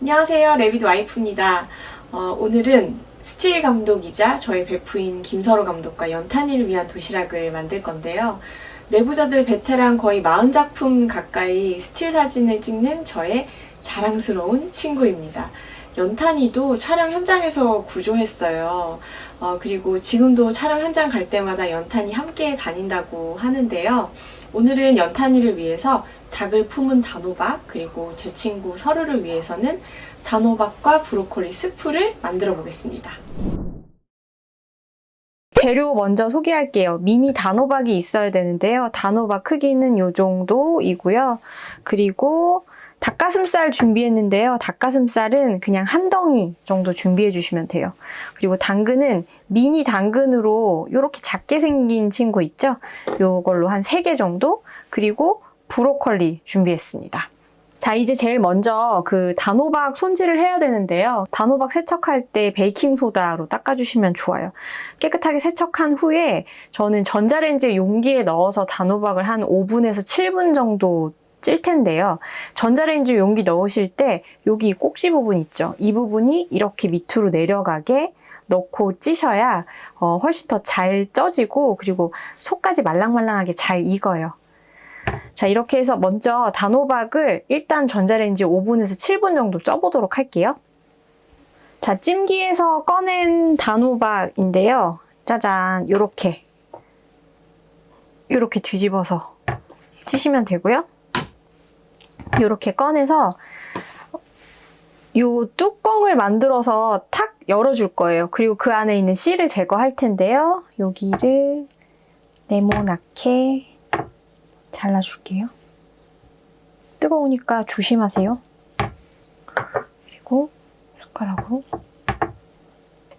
안녕하세요. 레빗 와이프입니다. 오늘은 스틸 감독이자 저의 베프인 김서로 감독과 연탄이를 위한 도시락을 만들 건데요. 내부자들 베테랑 거의 40작품 가까이 스틸 사진을 찍는 저의 자랑스러운 친구입니다. 연탄이도 촬영 현장에서 구조했어요. 그리고 지금도 촬영 현장 갈 때마다 연탄이 함께 다닌다고 하는데요. 오늘은 연탄이를 위해서 닭을 품은 단호박, 그리고 제 친구 서로를 위해서는 단호박과 브로콜리 스프를 만들어 보겠습니다. 재료 먼저 소개할게요. 미니 단호박이 있어야 되는데요. 단호박 크기는 이 정도이고요. 그리고 닭가슴살 준비했는데요. 닭가슴살은 그냥 한 덩이 정도 준비해 주시면 돼요. 그리고 당근은 미니 당근으로 이렇게 작게 생긴 친구 있죠? 이걸로 한 3개 정도. 그리고 브로콜리 준비했습니다. 자, 이제 제일 먼저 그 단호박 손질을 해야 되는데요. 단호박 세척할 때 베이킹소다로 닦아주시면 좋아요. 깨끗하게 세척한 후에 저는 전자레인지 용기에 넣어서 단호박을 한 5분에서 7분 정도 찔 텐데요. 전자레인지 용기 넣으실 때 여기 꼭지 부분 있죠? 이 부분이 이렇게 밑으로 내려가게 넣고 찌셔야 훨씬 더 잘 쪄지고 그리고 속까지 말랑말랑하게 잘 익어요. 자, 이렇게 해서 먼저 단호박을 일단 전자레인지 5분에서 7분 정도 쪄보도록 할게요. 자, 찜기에서 꺼낸 단호박인데요. 짜잔, 요렇게 뒤집어서 찌시면 되고요. 요렇게 꺼내서 요 뚜껑을 만들어서 탁 열어줄 거예요. 그리고 그 안에 있는 씨를 제거할 텐데요. 여기를 네모나게 잘라줄게요. 뜨거우니까 조심하세요. 그리고 숟가락으로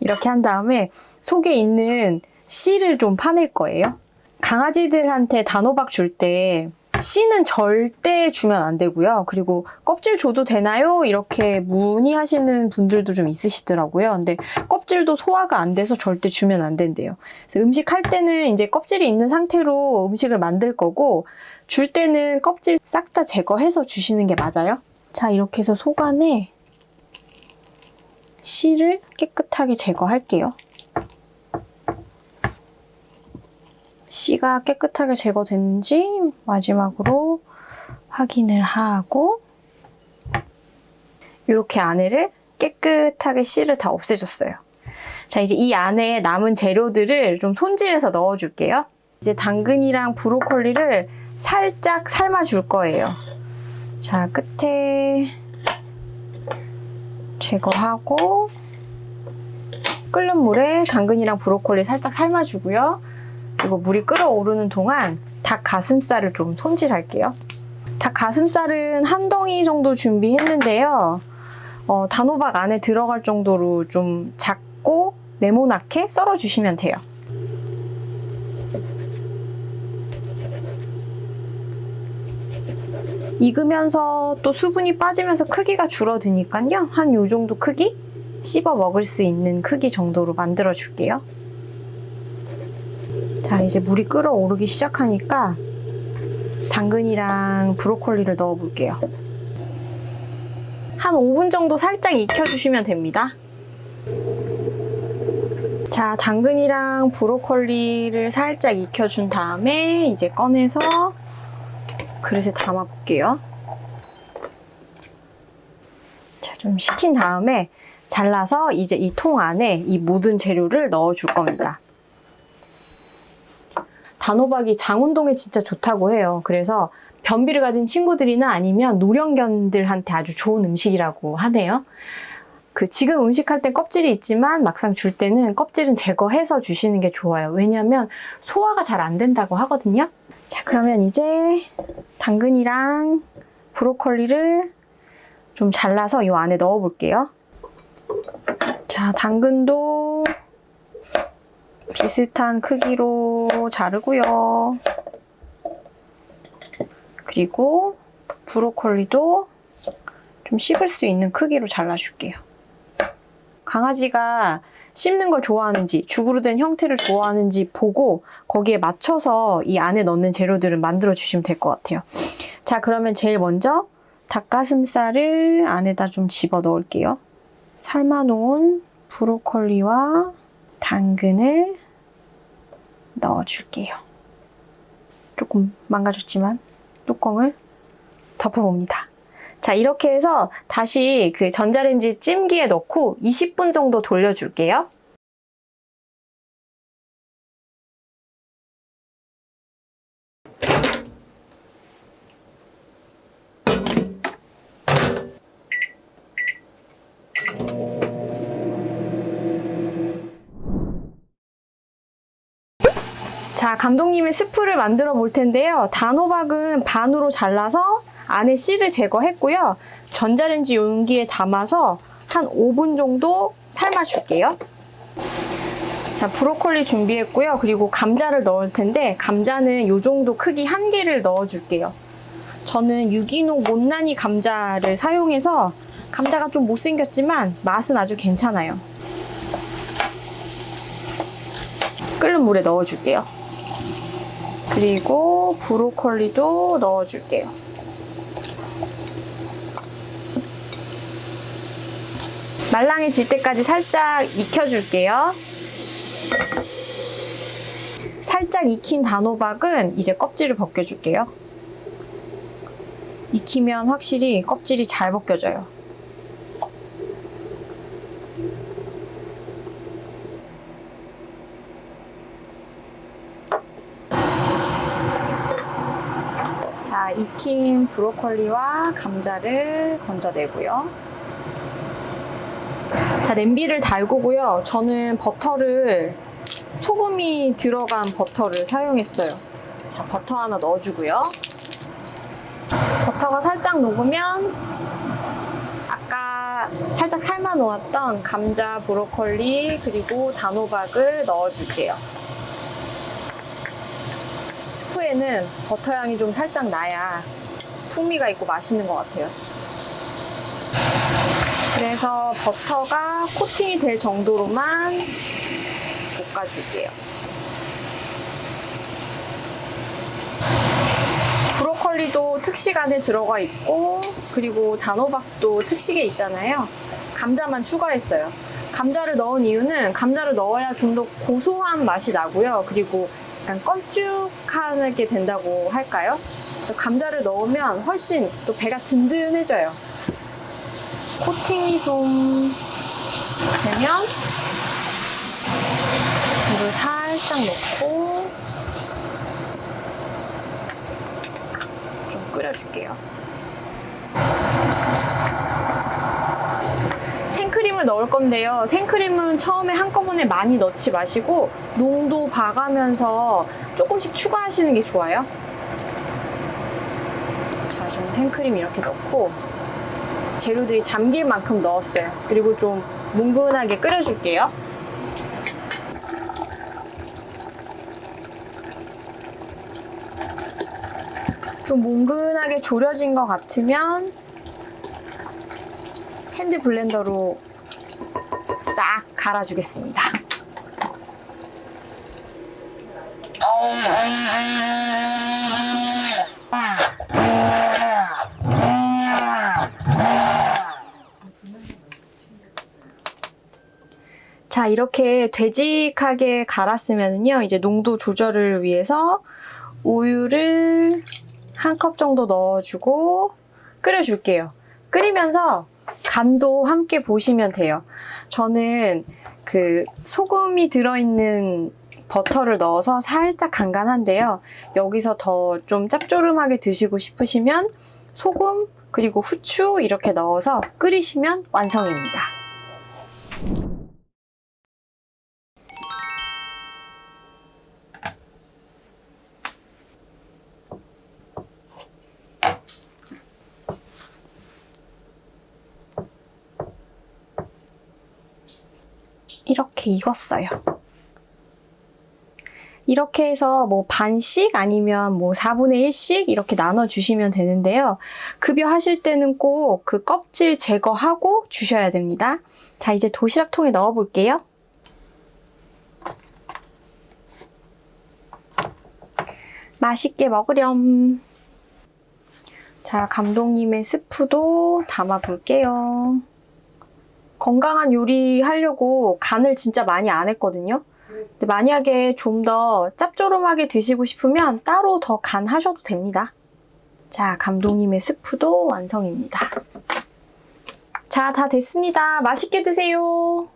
이렇게 한 다음에 속에 있는 씨를 좀 파낼 거예요. 강아지들한테 단호박 줄 때 씨는 절대 주면 안 되고요. 그리고 껍질 줘도 되나요? 이렇게 문의하시는 분들도 좀 있으시더라고요. 근데 껍질도 소화가 안 돼서 절대 주면 안 된대요. 그래서 음식 할 때는 이제 껍질이 있는 상태로 음식을 만들 거고 줄 때는 껍질 싹 다 제거해서 주시는 게 맞아요. 자, 이렇게 해서 속 안에 씨를 깨끗하게 제거할게요. 씨가 깨끗하게 제거됐는지 마지막으로 확인을 하고 이렇게 안에를 깨끗하게 씨를 다 없애줬어요. 자, 이제 이 안에 남은 재료들을 좀 손질해서 넣어줄게요. 이제 당근이랑 브로콜리를 살짝 삶아줄 거예요. 자, 끝에 제거하고 끓는 물에 당근이랑 브로콜리 살짝 삶아주고요. 그리고 물이 끓어오르는 동안 닭 가슴살을 좀 손질할게요. 닭 가슴살은 한 덩이 정도 준비했는데요. 단호박 안에 들어갈 정도로 좀 작고 네모나게 썰어주시면 돼요. 익으면서 또 수분이 빠지면서 크기가 줄어드니까요. 한 요 정도 크기? 씹어 먹을 수 있는 크기 정도로 만들어 줄게요. 자, 이제 물이 끓어오르기 시작하니까 당근이랑 브로콜리를 넣어 볼게요. 한 5분 정도 살짝 익혀주시면 됩니다. 자, 당근이랑 브로콜리를 살짝 익혀준 다음에 이제 꺼내서 그릇에 담아 볼게요. 자, 좀 식힌 다음에 잘라서 이제 이 통 안에 이 모든 재료를 넣어 줄 겁니다. 단호박이 장운동에 진짜 좋다고 해요. 그래서 변비를 가진 친구들이나 아니면 노령견들한테 아주 좋은 음식이라고 하네요. 지금 음식할 때 껍질이 있지만 막상 줄 때는 껍질은 제거해서 주시는 게 좋아요. 왜냐면 소화가 잘 안 된다고 하거든요. 자, 그러면 이제 당근이랑 브로콜리를 좀 잘라서 이 안에 넣어 볼게요. 자, 당근도 비슷한 크기로 자르고요. 그리고 브로콜리도 좀 씹을 수 있는 크기로 잘라줄게요. 강아지가 씹는 걸 좋아하는지 죽으로 된 형태를 좋아하는지 보고 거기에 맞춰서 이 안에 넣는 재료들을 만들어 주시면 될 것 같아요. 자, 그러면 제일 먼저 닭가슴살을 안에다 좀 집어 넣을게요. 삶아놓은 브로콜리와 당근을 넣어줄게요. 조금 망가졌지만 뚜껑을 덮어봅니다. 자, 이렇게 해서 다시 그 전자레인지 찜기에 넣고 20분 정도 돌려줄게요. 자, 감독님의 스프를 만들어 볼 텐데요. 단호박은 반으로 잘라서 안에 씨를 제거했고요. 전자레인지 용기에 담아서 한 5분 정도 삶아줄게요. 자, 브로콜리 준비했고요. 그리고 감자를 넣을 텐데 감자는 이 정도 크기 1개를 넣어줄게요. 저는 유기농 못난이 감자를 사용해서 감자가 좀 못생겼지만 맛은 아주 괜찮아요. 끓는 물에 넣어줄게요. 그리고 브로콜리도 넣어줄게요. 말랑해질 때까지 살짝 익혀줄게요. 살짝 익힌 단호박은 이제 껍질을 벗겨줄게요. 익히면 확실히 껍질이 잘 벗겨져요. 자, 익힌 브로콜리와 감자를 건져내고요. 자, 냄비를 달구고요. 저는 버터를 소금이 들어간 버터를 사용했어요. 자, 버터 하나 넣어주고요. 버터가 살짝 녹으면 아까 살짝 삶아 놓았던 감자, 브로콜리, 그리고 단호박을 넣어줄게요. 스프에는 버터 향이 좀 살짝 나야 풍미가 있고 맛있는 것 같아요. 그래서 버터가 코팅이 될 정도로만 볶아줄게요. 브로콜리도 특식 안에 들어가 있고 그리고 단호박도 특식에 있잖아요. 감자만 추가했어요. 감자를 넣은 이유는 감자를 넣어야 좀 더 고소한 맛이 나고요. 그리고 약간 껄쭉하게 된다고 할까요? 그래서 감자를 넣으면 훨씬 또 배가 든든해져요. 코팅이 좀 되면 물을 살짝 넣고 좀 끓여줄게요. 생크림을 넣을 건데요. 생크림은 처음에 한꺼번에 많이 넣지 마시고 농도 봐가면서 조금씩 추가하시는 게 좋아요. 자, 좀 생크림 이렇게 넣고 재료들이 잠길 만큼 넣었어요. 그리고 좀 뭉근하게 끓여줄게요. 좀 뭉근하게 졸여진 것 같으면 핸드 블렌더로 싹 갈아주겠습니다. 자, 이렇게 되직하게 갈았으면요, 이제 농도 조절을 위해서 우유를 1컵 정도 넣어주고 끓여줄게요. 끓이면서 간도 함께 보시면 돼요. 저는 그 소금이 들어있는 버터를 넣어서 살짝 간간한데요. 여기서 더 좀 짭조름하게 드시고 싶으시면 소금 그리고 후추 이렇게 넣어서 끓이시면 완성입니다. 이렇게 익었어요. 이렇게 해서 뭐 반씩 아니면 뭐 4분의 1씩 이렇게 나눠주시면 되는데요. 급여하실 때는 꼭 그 껍질 제거하고 주셔야 됩니다. 자, 이제 도시락통에 넣어볼게요. 맛있게 먹으렴. 자, 감독님의 스프도 담아볼게요. 건강한 요리 하려고 간을 진짜 많이 안 했거든요. 근데 만약에 좀 더 짭조름하게 드시고 싶으면 따로 더 간하셔도 됩니다. 자, 감독님의 스프도 완성입니다. 자, 다 됐습니다. 맛있게 드세요.